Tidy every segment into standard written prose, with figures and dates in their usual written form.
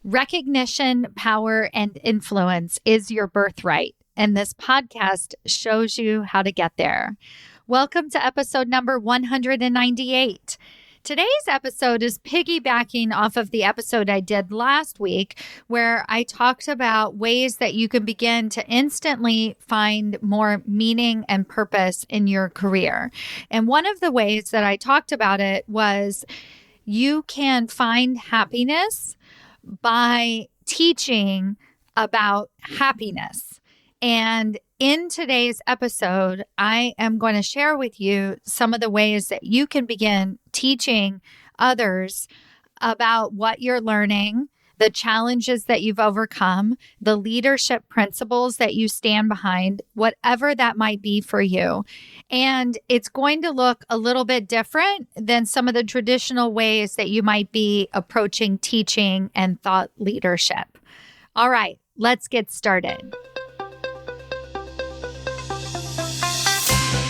Recognition, power, and influence is your birthright, and this podcast shows you how to get there. Welcome to episode number 198. Today's episode is piggybacking off of the episode I did last week, where I talked about ways that you can begin to instantly find more meaning and purpose in your career. And one of the ways that I talked about it was you can find happiness by teaching about happiness. And in today's episode, I am going to share with you some of the ways that you can begin teaching others about what you're learning, the challenges that you've overcome, the leadership principles that you stand behind, whatever that might be for you. And it's going to look a little bit different than some of the traditional ways that you might be approaching teaching and thought leadership. All right, let's get started.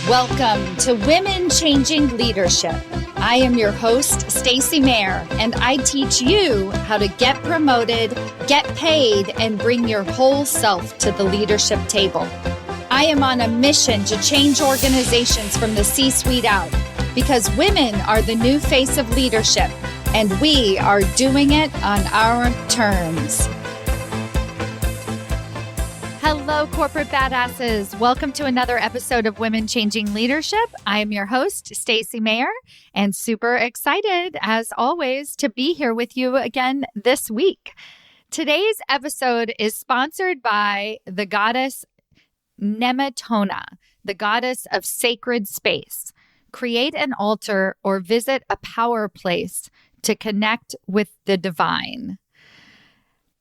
Welcome to Women Changing Leadership. I am your host, Stacy Mayer, and I teach you how to get promoted, get paid, and bring your whole self to the leadership table. I am on a mission to change organizations from the C-suite out because women are the new face of leadership, and we are doing it on our terms. Hello, corporate badasses. Welcome to another episode of Women Changing Leadership. I am your host, Stacy Mayer, and super excited, as always, to be here with you again this week. Today's episode is sponsored by the goddess Nemetona, the goddess of sacred space. Create an altar or visit a power place to connect with the divine.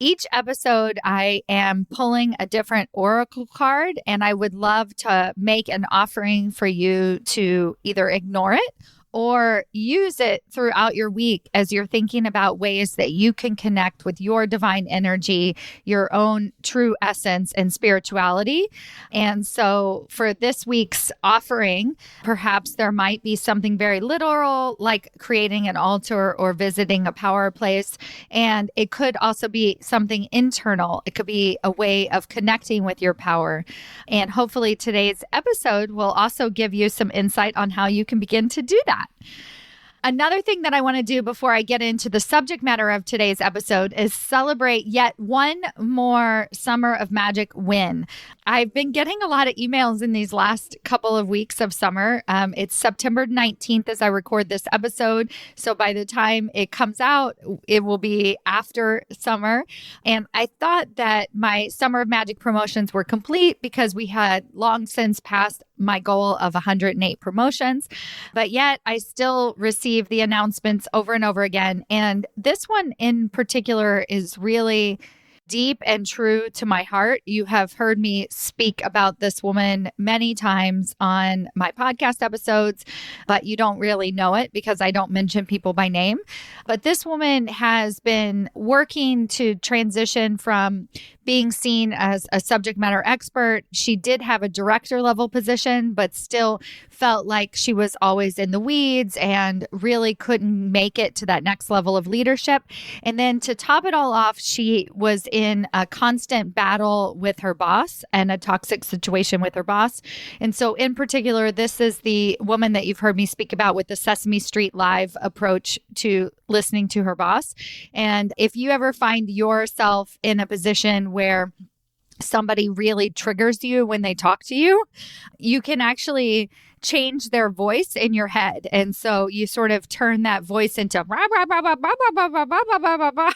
Each episode, I am pulling a different oracle card, and I would love to make an offering for you to either ignore it or use it throughout your week as you're thinking about ways that you can connect with your divine energy, your own true essence and spirituality. And so for this week's offering, perhaps there might be something very literal, like creating an altar or visiting a power place. And it could also be something internal. It could be a way of connecting with your power. And hopefully today's episode will also give you some insight on how you can begin to do that. Another thing that I want to do before I get into the subject matter of today's episode is celebrate yet one more Summer of Magic win. I've been getting a lot of emails in these last couple of weeks of summer. It's September 19th as I record this episode. So by the time it comes out, it will be after summer. And I thought that my Summer of Magic promotions were complete because we had long since passed my goal of 108 promotions, but yet I still receive the announcements over and over again. And this one in particular is really deep and true to my heart. You have heard me speak about this woman many times on my podcast episodes, but you don't really know it because I don't mention people by name. But this woman has been working to transition from being seen as a subject matter expert. She did have a director level position, but still felt like she was always in the weeds and really couldn't make it to that next level of leadership. And then to top it all off, she was in a constant battle with her boss and a toxic situation with her boss. And so in particular, this is the woman that you've heard me speak about with the Sesame Street Live approach to listening to her boss. And if you ever find yourself in a position where somebody really triggers you when they talk to you, you can actually change their voice in your head. And so you sort of turn that voice into rah, rah, rah, rah, rah, rah, rah, rah, rah, rah, rah.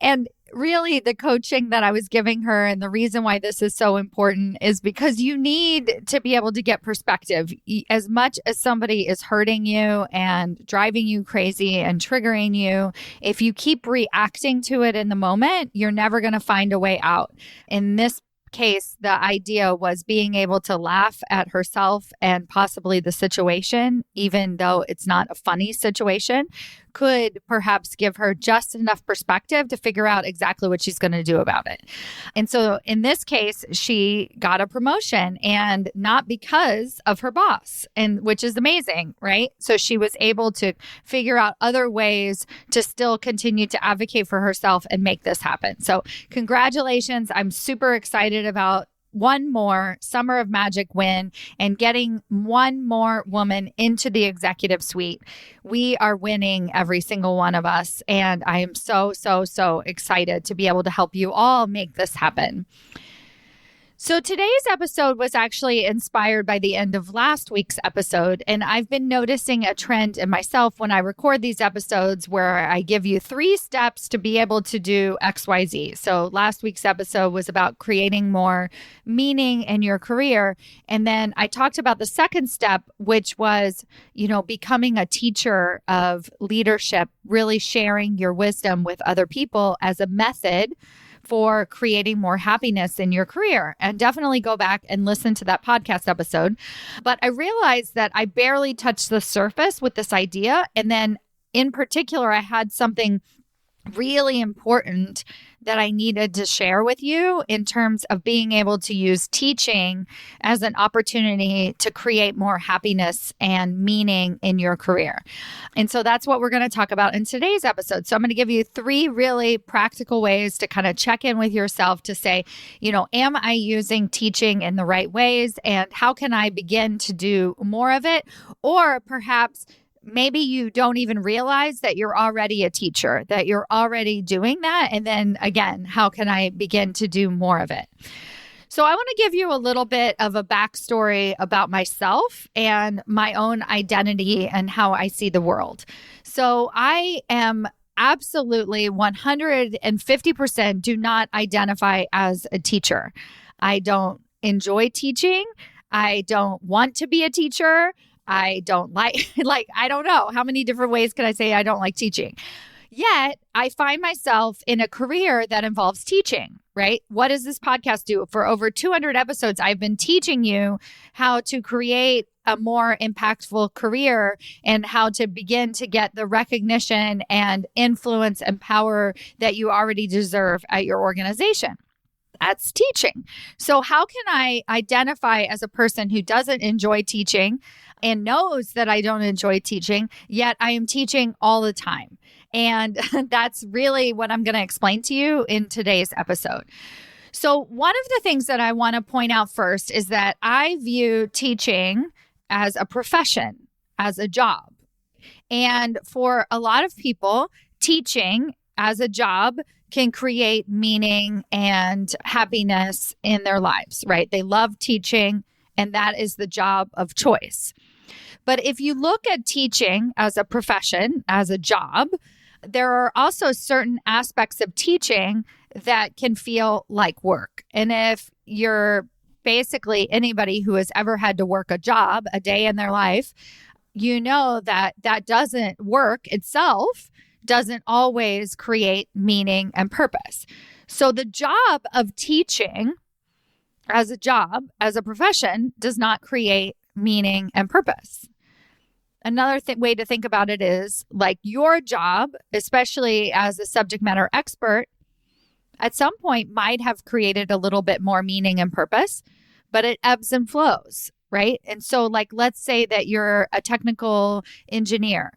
And really the coaching that I was giving her and the reason why this is so important is because you need to be able to get perspective. As much as somebody is hurting you and driving you crazy and triggering you, if you keep reacting to it in the moment, you're never going to find a way out. In this case, the idea was being able to laugh at herself and possibly the situation, even though it's not a funny situation, could perhaps give her just enough perspective to figure out exactly what she's going to do about it. And so in this case, she got a promotion, and not because of her boss, and which is amazing, right? So she was able to figure out other ways to still continue to advocate for herself and make this happen. So congratulations. I'm super excited about one more Summer of Magic win and getting one more woman into the executive suite. We are winning, every single one of us. And I am so, so, so excited to be able to help you all make this happen. So today's episode was actually inspired by the end of last week's episode, and I've been noticing a trend in myself when I record these episodes where I give you 3 steps to be able to do XYZ. So last week's episode was about creating more meaning in your career, and then I talked about the second step, which was, becoming a teacher of leadership, really sharing your wisdom with other people as a method for creating more happiness in your career. And definitely go back and listen to that podcast episode. But I realized that I barely touched the surface with this idea. And then in particular, I had something really important that I needed to share with you in terms of being able to use teaching as an opportunity to create more happiness and meaning in your career. And so that's what we're going to talk about in today's episode. So I'm going to give you 3 really practical ways to kind of check in with yourself to say, am I using teaching in the right ways? And how can I begin to do more of it? Or perhaps maybe you don't even realize that you're already a teacher, that you're already doing that. And then again, how can I begin to do more of it? So I want to give you a little bit of a backstory about myself and my own identity and how I see the world. So I am absolutely 150% do not identify as a teacher. I don't enjoy teaching. I don't want to be a teacher. I don't like I don't know how many different ways can I say I don't like teaching. Yet I find myself in a career that involves teaching, right? What does this podcast do? For over 200 episodes, I've been teaching you how to create a more impactful career and how to begin to get the recognition and influence and power that you already deserve at your organization. That's teaching. So how can I identify as a person who doesn't enjoy teaching and knows that I don't enjoy teaching, yet I am teaching all the time? And that's really what I'm going to explain to you in today's episode. So one of the things that I want to point out first is that I view teaching as a profession, as a job. And for a lot of people, teaching as a job can create meaning and happiness in their lives, right? They love teaching, and that is the job of choice. But if you look at teaching as a profession, as a job, there are also certain aspects of teaching that can feel like work. And if you're basically anybody who has ever had to work a job a day in their life, you know that that doesn't work itself, doesn't always create meaning and purpose. So the job of teaching as a job, as a profession, does not create meaning and purpose. Another way to think about it is like your job, especially as a subject matter expert, at some point might have created a little bit more meaning and purpose, but it ebbs and flows, right? And so let's say that you're a technical engineer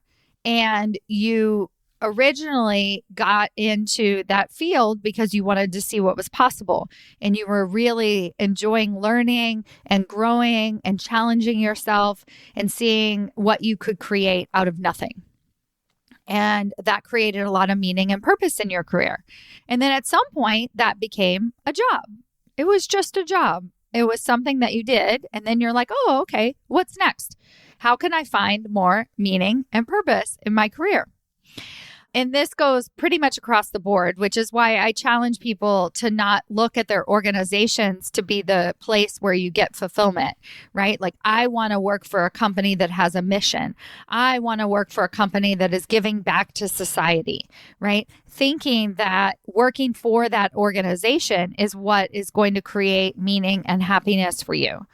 and you originally got into that field because you wanted to see what was possible and you were really enjoying learning and growing and challenging yourself and seeing what you could create out of nothing. And that created a lot of meaning and purpose in your career. And then at some point that became a job. It was just a job. It was something that you did. And then you're like, oh, okay, what's next? How can I find more meaning and purpose in my career? And this goes pretty much across the board, which is why I challenge people to not look at their organizations to be the place where you get fulfillment, right? Like, I want to work for a company that has a mission. I want to work for a company that is giving back to society, right? Thinking that working for that organization is what is going to create meaning and happiness for you.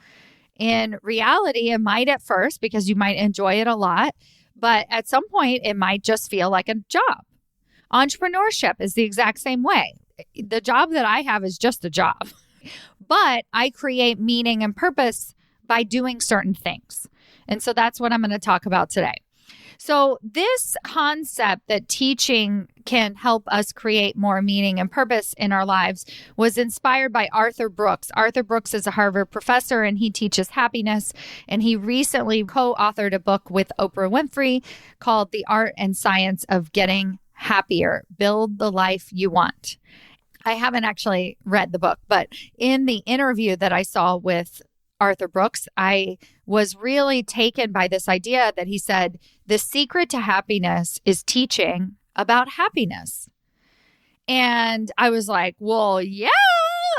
In reality, it might at first, because you might enjoy it a lot, but at some point it might just feel like a job. Entrepreneurship is the exact same way. The job that I have is just a job, but I create meaning and purpose by doing certain things. And so that's what I'm going to talk about today. So this concept that teaching can help us create more meaning and purpose in our lives was inspired by Arthur Brooks. Arthur Brooks is a Harvard professor and he teaches happiness. And he recently co-authored a book with Oprah Winfrey called The Art and Science of Getting Happier, Build the Life You Want. I haven't actually read the book, but in the interview that I saw with Arthur Brooks, I was really taken by this idea that he said, the secret to happiness is teaching about happiness. And I was like, well, yeah,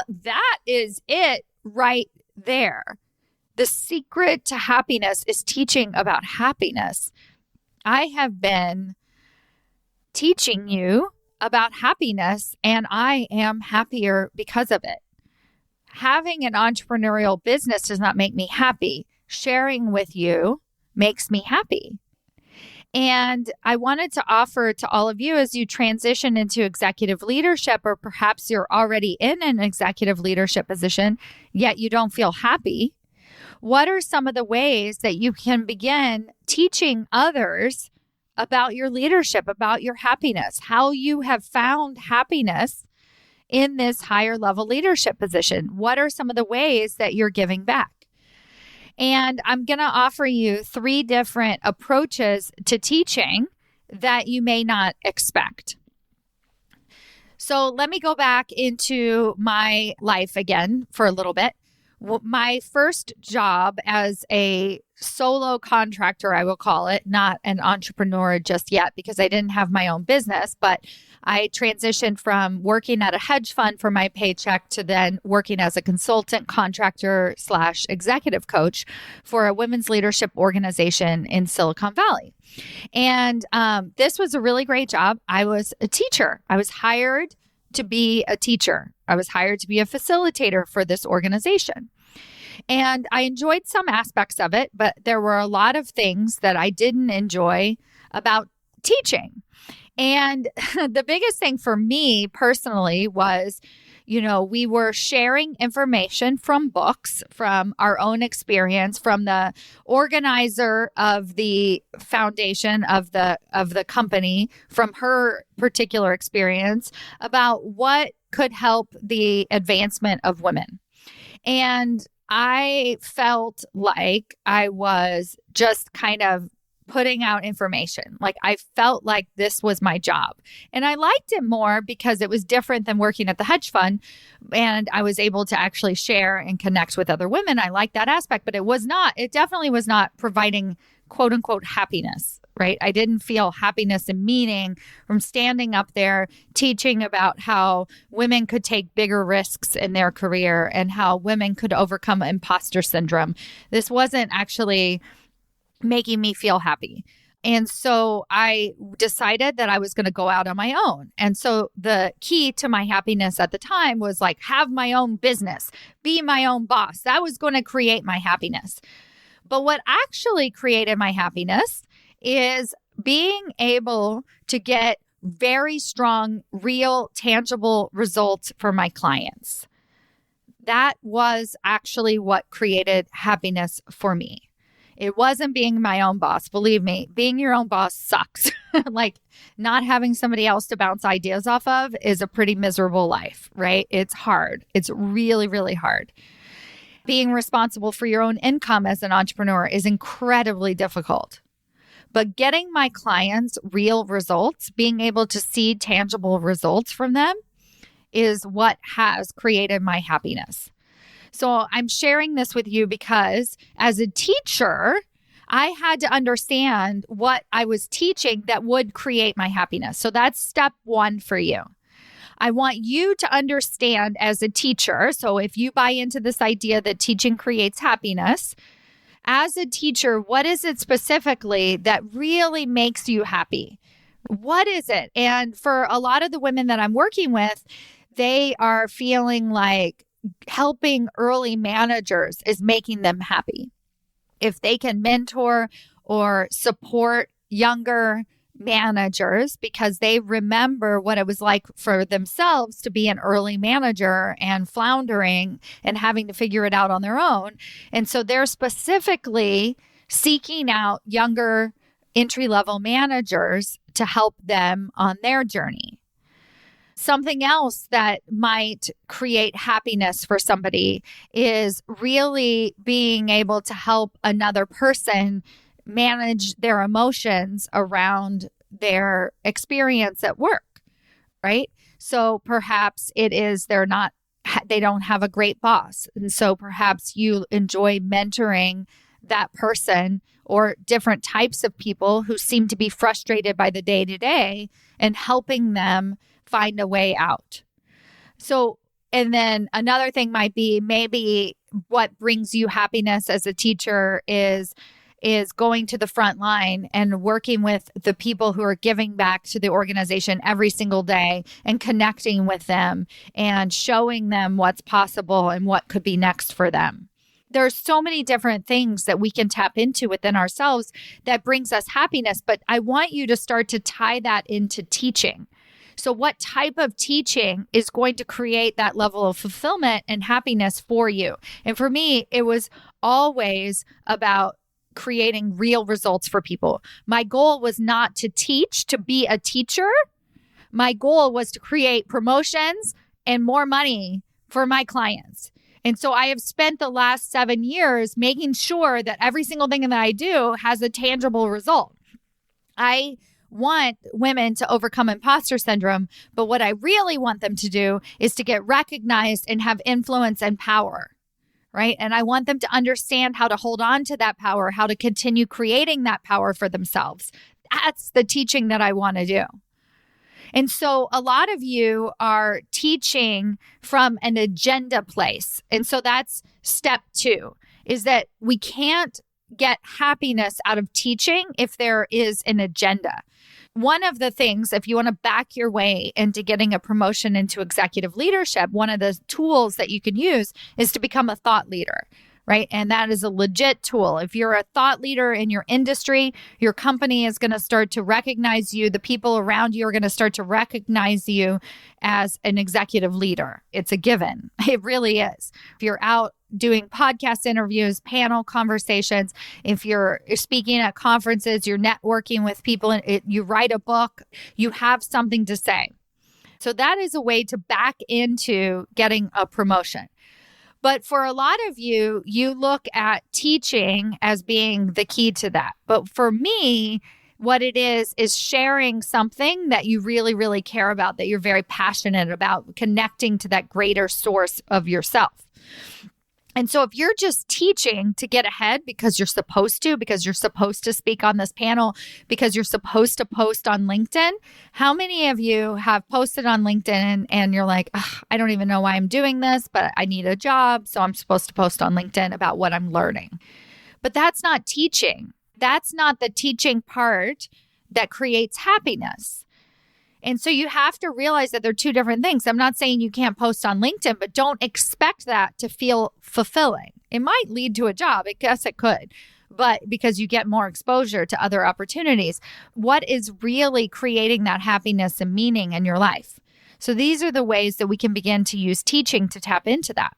that is it right there. The secret to happiness is teaching about happiness. I have been teaching you about happiness, and I am happier because of it. Having an entrepreneurial business does not make me happy. Sharing with you makes me happy. And I wanted to offer to all of you as you transition into executive leadership, or perhaps you're already in an executive leadership position, yet you don't feel happy. What are some of the ways that you can begin teaching others about your leadership, about your happiness, how you have found happiness in this higher level leadership position? What are some of the ways that you're giving back? And I'm going to offer you 3 different approaches to teaching that you may not expect. So let me go back into my life again for a little bit. My first job as a solo contractor, I will call it, not an entrepreneur just yet because I didn't have my own business, but I transitioned from working at a hedge fund for my paycheck to then working as a consultant contractor / executive coach for a women's leadership organization in Silicon Valley. And this was a really great job. I was a teacher. I was hired to be a teacher. I was hired to be a facilitator for this organization. And I enjoyed some aspects of it, but there were a lot of things that I didn't enjoy about teaching. And the biggest thing for me personally was, we were sharing information from books, from our own experience, from the organizer of the foundation of the company, from her particular experience about what could help the advancement of women. And I felt like I was just kind of putting out information. Like I felt like this was my job. And I liked it more because it was different than working at the hedge fund. And I was able to actually share and connect with other women. I liked that aspect, but it definitely was not providing quote unquote happiness, right? I didn't feel happiness and meaning from standing up there teaching about how women could take bigger risks in their career and how women could overcome imposter syndrome. This wasn't actually making me feel happy. And so I decided that I was going to go out on my own. And so the key to my happiness at the time was like, have my own business, be my own boss. That was going to create my happiness. But what actually created my happiness is being able to get very strong, real, tangible results for my clients. That was actually what created happiness for me. It wasn't being my own boss. Believe me, being your own boss sucks. Like not having somebody else to bounce ideas off of is a pretty miserable life, right? It's hard. It's really, really hard. Being responsible for your own income as an entrepreneur is incredibly difficult. But getting my clients real results, being able to see tangible results from them is what has created my happiness. So I'm sharing this with you because as a teacher, I had to understand what I was teaching that would create my happiness. So that's step 1 for you. I want you to understand as a teacher. So if you buy into this idea that teaching creates happiness, as a teacher, what is it specifically that really makes you happy? What is it? And for a lot of the women that I'm working with, they are feeling like helping early managers is making them happy. If they can mentor or support younger managers because they remember what it was like for themselves to be an early manager and floundering and having to figure it out on their own. And so they're specifically seeking out younger entry-level managers to help them on their journey. Something else that might create happiness for somebody is really being able to help another person manage their emotions around their experience at work, right? So perhaps it is they don't have a great boss. And so perhaps you enjoy mentoring that person or different types of people who seem to be frustrated by the day-to-day and helping them find a way out. So, and then another thing might be maybe what brings you happiness as a teacher is going to the front line and working with the people who are giving back to the organization every single day and connecting with them and showing them what's possible and what could be next for them. There's so many different things that we can tap into within ourselves that brings us happiness, but I want you to start to tie that into teaching. So what type of teaching is going to create that level of fulfillment and happiness for you? And for me, it was always about creating real results for people. My goal was not to teach, to be a teacher. My goal was to create promotions and more money for my clients. And so I have spent the last 7 years making sure that every single thing that I do has a tangible result. I want women to overcome imposter syndrome, but what I really want them to do is to get recognized and have influence and power. Right? And I want them to understand how to hold on to that power, how to continue creating that power for themselves. That's the teaching that I want to do. And so a lot of you are teaching from an agenda place. And so that's step 2, is that we can't get happiness out of teaching if there is an agenda. One of the things, if you want to back your way into getting a promotion into executive leadership, one of the tools that you can use is to become a thought leader, right? And that is a legit tool. If you're a thought leader in your industry, your company is going to start to recognize you. The people around you are going to start to recognize you as an executive leader. It's a given. It really is. If you're out doing podcast interviews, panel conversations, if you're speaking at conferences, you're networking with people, you write a book, you have something to say. So that is a way to back into getting a promotion. But for a lot of you, you look at teaching as being the key to that. But for me, what it is sharing something that you really, really care about, that you're very passionate about, connecting to that greater source of yourself. And so if you're just teaching to get ahead because you're supposed to speak on this panel, because you're supposed to post on LinkedIn, how many of you have posted on LinkedIn and you're like, I don't even know why I'm doing this, but I need a job, so I'm supposed to post on LinkedIn about what I'm learning. But that's not teaching. That's not the teaching part that creates happiness. And so you have to realize that they're two different things. I'm not saying you can't post on LinkedIn, but don't expect that to feel fulfilling. It might lead to a job. I guess it could, but because you get more exposure to other opportunities. What is really creating that happiness and meaning in your life? So these are the ways that we can begin to use teaching to tap into that.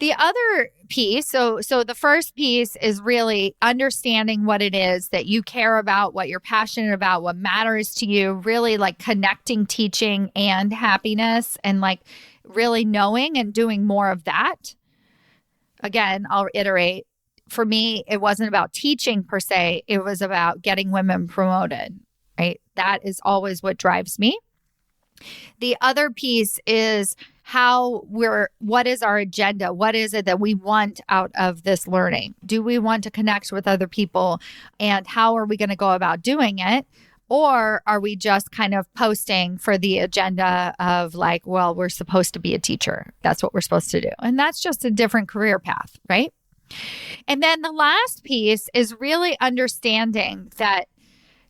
The other piece, so the first piece is really understanding what it is that you care about, what you're passionate about, what matters to you, really like connecting teaching and happiness and like really knowing and doing more of that. Again, I'll iterate. For me, it wasn't about teaching per se. It was about getting women promoted, right? That is always what drives me. The other piece is what is our agenda? What is it that we want out of this learning? Do we want to connect with other people? And how are we going to go about doing it? Or are we just kind of posting for the agenda of like, well, we're supposed to be a teacher. That's what we're supposed to do. And that's just a different career path, right? And then the last piece is really understanding that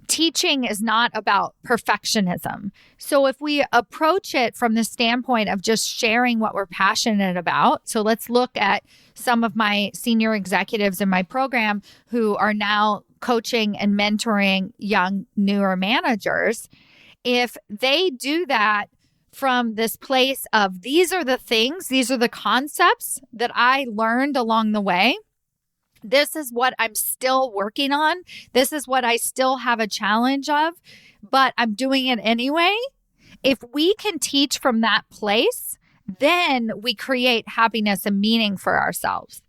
teaching is not about perfectionism. So if we approach it from the standpoint of just sharing what we're passionate about, so let's look at some of my senior executives in my program who are now coaching and mentoring young, newer managers, if they do that from this place of these are the things, these are the concepts that I learned along the way. This is what I'm still working on. This is what I still have a challenge of, but I'm doing it anyway. If we can teach from that place, then we create happiness and meaning for ourselves.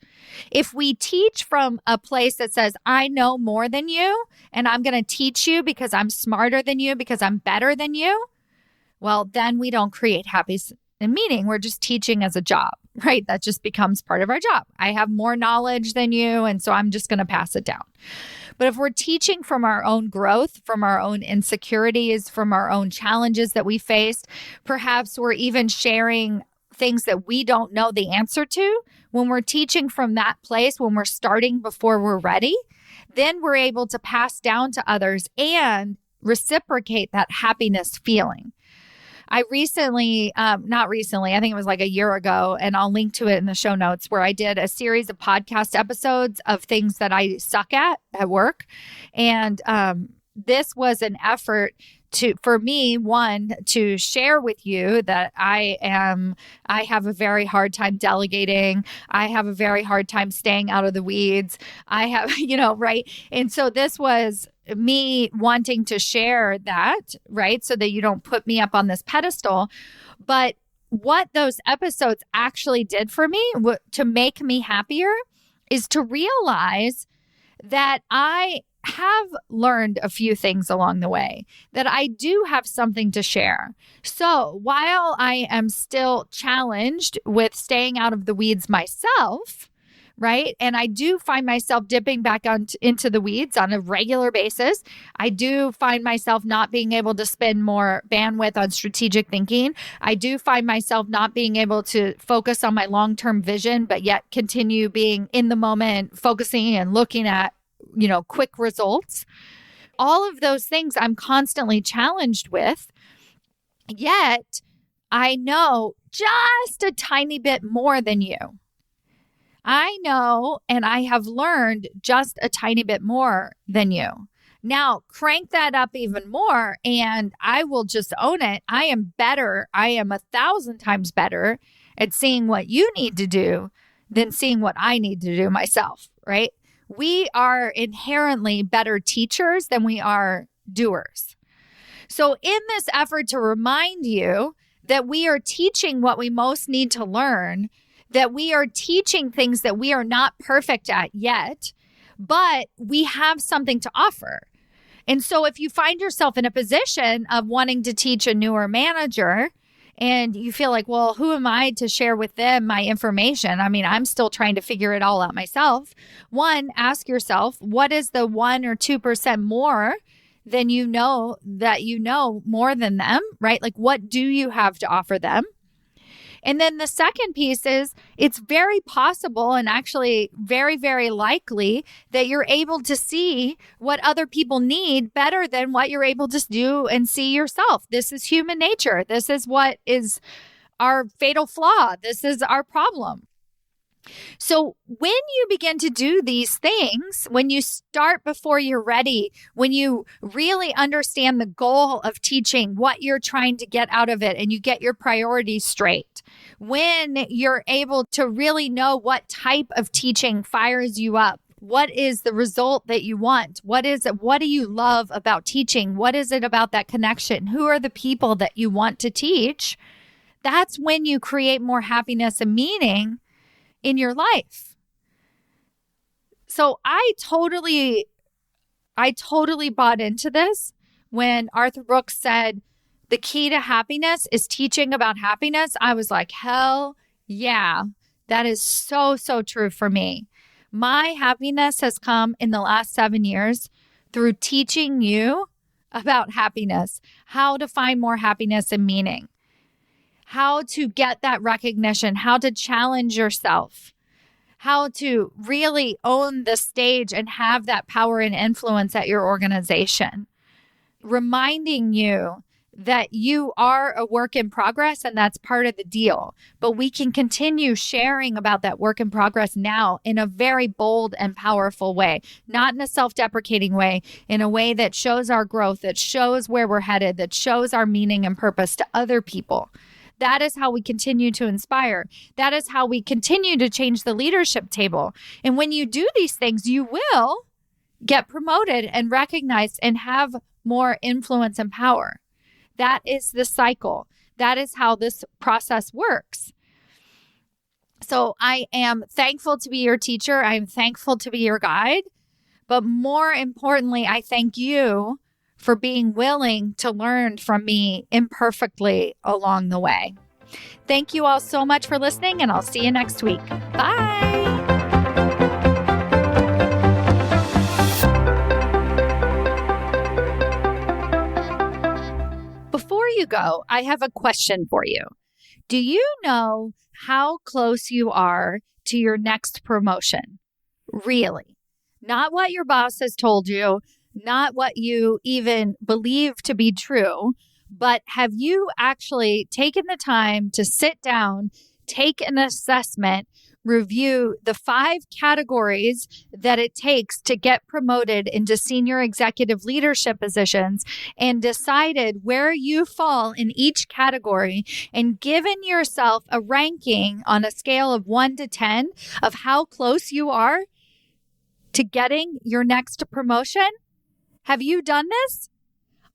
If we teach from a place that says, I know more than you, and I'm going to teach you because I'm smarter than you, because I'm better than you, well, then we don't create happiness and meaning. We're just teaching as a job, right? That just becomes part of our job. I have more knowledge than you, and so I'm just going to pass it down. But if we're teaching from our own growth, from our own insecurities, from our own challenges that we faced, perhaps we're even sharing things that we don't know the answer to. When we're teaching from that place, when we're starting before we're ready, then we're able to pass down to others and reciprocate that happiness feeling. I recently, not recently, I think it was like a year ago, and I'll link to it in the show notes, where I did a series of podcast episodes of things that I suck at work. And this was an effort for me, one, to share with you that I have a very hard time delegating. I have a very hard time staying out of the weeds. I have, right? And so this was me wanting to share that, right? So that you don't put me up on this pedestal. But what those episodes actually did for me to make me happier is to realize that I have learned a few things along the way, that I do have something to share. So while I am still challenged with staying out of the weeds myself, right? And I do find myself dipping back into the weeds on a regular basis. I do find myself not being able to spend more bandwidth on strategic thinking. I do find myself not being able to focus on my long-term vision, but yet continue being in the moment, focusing and looking at quick results. All of those things I'm constantly challenged with, yet I know just a tiny bit more than you. I know, and I have learned just a tiny bit more than you. Now, crank that up even more, and I will just own it. I am better. I am 1,000 times better at seeing what you need to do than seeing what I need to do myself, right? We are inherently better teachers than we are doers. So in this effort to remind you that we are teaching what we most need to learn, that we are teaching things that we are not perfect at yet, but we have something to offer. And so if you find yourself in a position of wanting to teach a newer manager, and you feel like, well, who am I to share with them my information? I mean, I'm still trying to figure it all out myself. One, ask yourself, what is the 1 or 2% more than that you know more than them, right? Like, what do you have to offer them? And then the second piece is it's very possible and actually very, very likely that you're able to see what other people need better than what you're able to do and see yourself. This is human nature. This is what is our fatal flaw. This is our problem. So when you begin to do these things, when you start before you're ready, when you really understand the goal of teaching, what you're trying to get out of it, and you get your priorities straight, when you're able to really know what type of teaching fires you up, what is the result that you want? What do you love about teaching? What is it about that connection? Who are the people that you want to teach? That's when you create more happiness and meaning in your life. So I totally bought into this when Arthur Brooks said the key to happiness is teaching about happiness. I was like, hell yeah, that is so, so true for me. My happiness has come in the last 7 years through teaching you about happiness, how to find more happiness and meaning, how to get that recognition, how to challenge yourself, how to really own the stage and have that power and influence at your organization. Reminding you that you are a work in progress, and that's part of the deal. But we can continue sharing about that work in progress now in a very bold and powerful way, not in a self-deprecating way, in a way that shows our growth, that shows where we're headed, that shows our meaning and purpose to other people. That is how we continue to inspire. That is how we continue to change the leadership table. And when you do these things, you will get promoted and recognized and have more influence and power. That is the cycle. That is how this process works. So I am thankful to be your teacher. I'm thankful to be your guide. But more importantly, I thank you for being willing to learn from me imperfectly along the way. Thank you all so much for listening, and I'll see you next week. Bye. Before you go, I have a question for you. Do you know how close you are to your next promotion? Really? Not what your boss has told you, not what you even believe to be true, but have you actually taken the time to sit down, take an assessment, review the 5 categories that it takes to get promoted into senior executive leadership positions, and decided where you fall in each category, and given yourself a ranking on a scale of 1 to 10 of how close you are to getting your next promotion? Have you done this?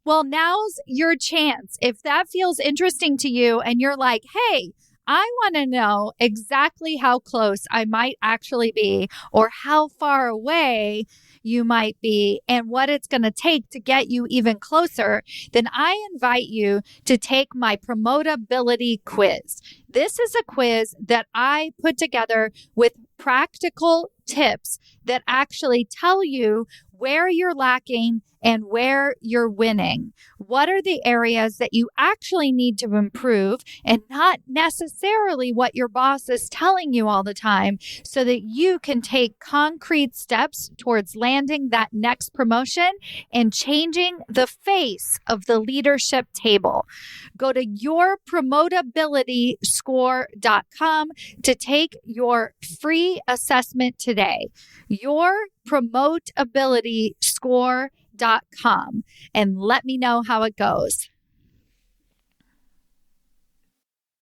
Well, now's your chance. If that feels interesting to you and you're like, hey, I want to know exactly how close I might actually be, or how far away you might be, and what it's going to take to get you even closer, then I invite you to take my promotability quiz. This is a quiz that I put together with practical tips that actually tell you where you're lacking and where you're winning. What are the areas that you actually need to improve, and not necessarily what your boss is telling you all the time, so that you can take concrete steps towards landing that next promotion and changing the face of the leadership table. Go to yourpromotabilityscore.com to take your free assessment today. Yourpromotabilityscore.com, and let me know how it goes.